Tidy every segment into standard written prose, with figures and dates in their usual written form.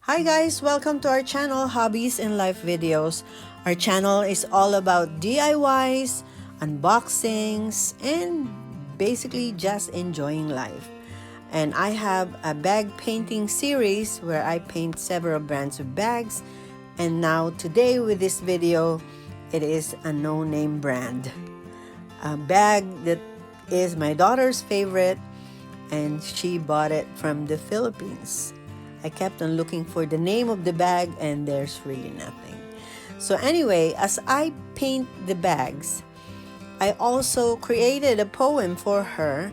Hi guys, welcome to our channel, Hobbies and Life Videos. Our channel is all about DIYs, unboxings, and basically just enjoying life. And I have a bag painting series where I paint several brands of bags. And now today with this video, it is a no-name brand. A bag that is my daughter's favorite, and she bought it from the Philippines. I kept on looking for the name of the bag and there's really nothing. So anyway, as I paint the bags, I also created a poem for her,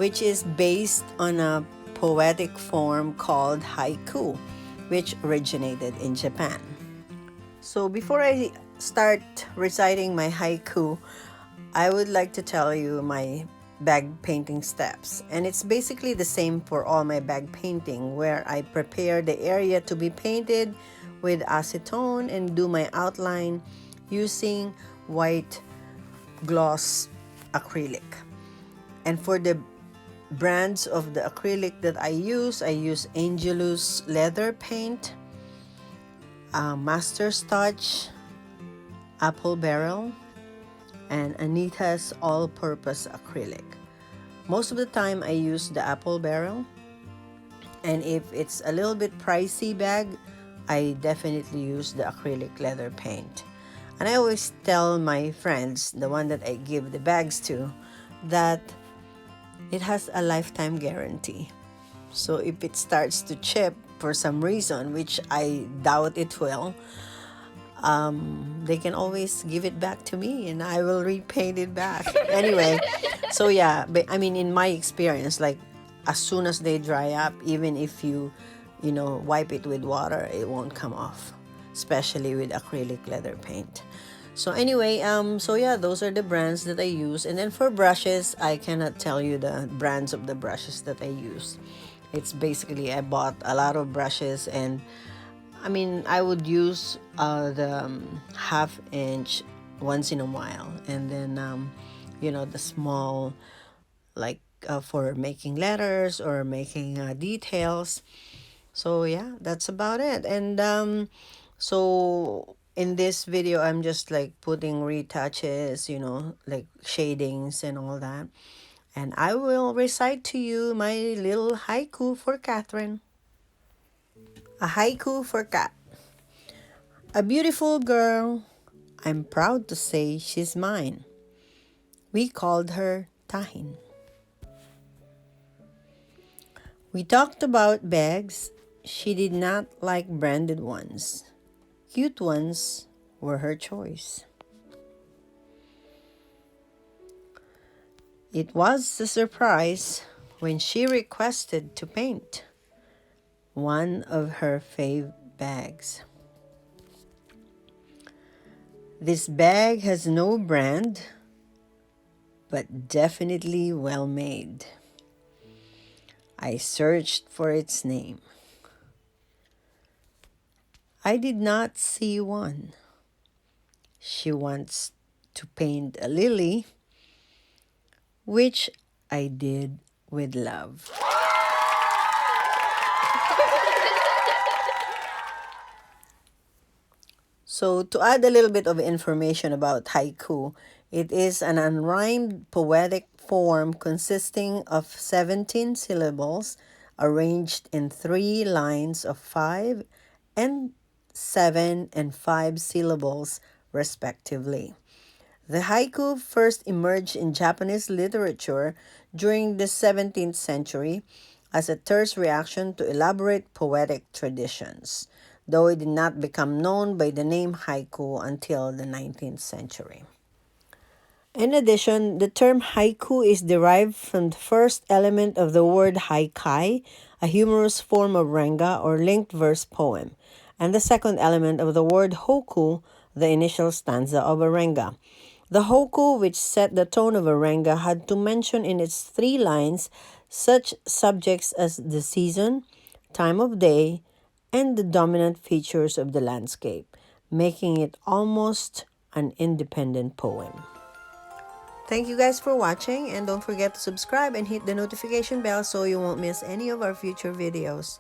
which is based on a poetic form called haiku, which originated in Japan. So before I start reciting my haiku, I would like to tell you my bag painting steps, and it's basically the same for all my bag painting, where I prepare the area to be painted with acetone and do my outline using white gloss acrylic. And for the brands of the acrylic that I use Angelus leather paint, Master's Touch, Apple Barrel, and Anita's all-purpose acrylic. Most of the time I use the Apple Barrel, and if it's a little bit pricey bag, I definitely use the acrylic leather paint. And I always tell my friends, the one that I give the bags to, that it has a lifetime guarantee. So if it starts to chip for some reason, which I doubt it will, they can always give it back to me and I will repaint it back. Anyway, so yeah, but I mean, in my experience, like as soon as they dry up, even if you wipe it with water, it won't come off, especially with acrylic leather paint. So anyway, so yeah, those are the brands that I use. And then for brushes, I cannot tell you the brands of the brushes that I use. It's basically, I bought a lot of brushes, and I mean, I would use the half-inch once in a while, and then the small, like for making letters or making details. So yeah, that's about it. And so in this video, I'm just like putting retouches, like shadings and all that. And I will recite to you my little haiku for Catherine. A haiku for Kat. A beautiful girl, I'm proud to say she's mine. We called her Tahin. We talked about bags. She did not like branded ones. Cute ones were her choice. It was a surprise when she requested to paint one of her fave bags. This bag has no brand, but definitely well made. I searched for its name. I did not see one. She wants to paint a lily, which I did with love. So to add a little bit of information about haiku, it is an unrhymed poetic form consisting of 17 syllables arranged in 3 lines of 5 and 7 and 5 syllables respectively. The haiku first emerged in Japanese literature during the 17th century as a terse reaction to elaborate poetic traditions, though it did not become known by the name haiku until the 19th century. In addition, the term haiku is derived from the first element of the word haikai, a humorous form of renga or linked verse poem, and the second element of the word hoku, the initial stanza of a renga. The hoku, which set the tone of a renga, had to mention in its 3 lines such subjects as the season, time of day, and the dominant features of the landscape, making it almost an independent poem. Thank you guys for watching, and don't forget to subscribe and hit the notification bell so you won't miss any of our future videos.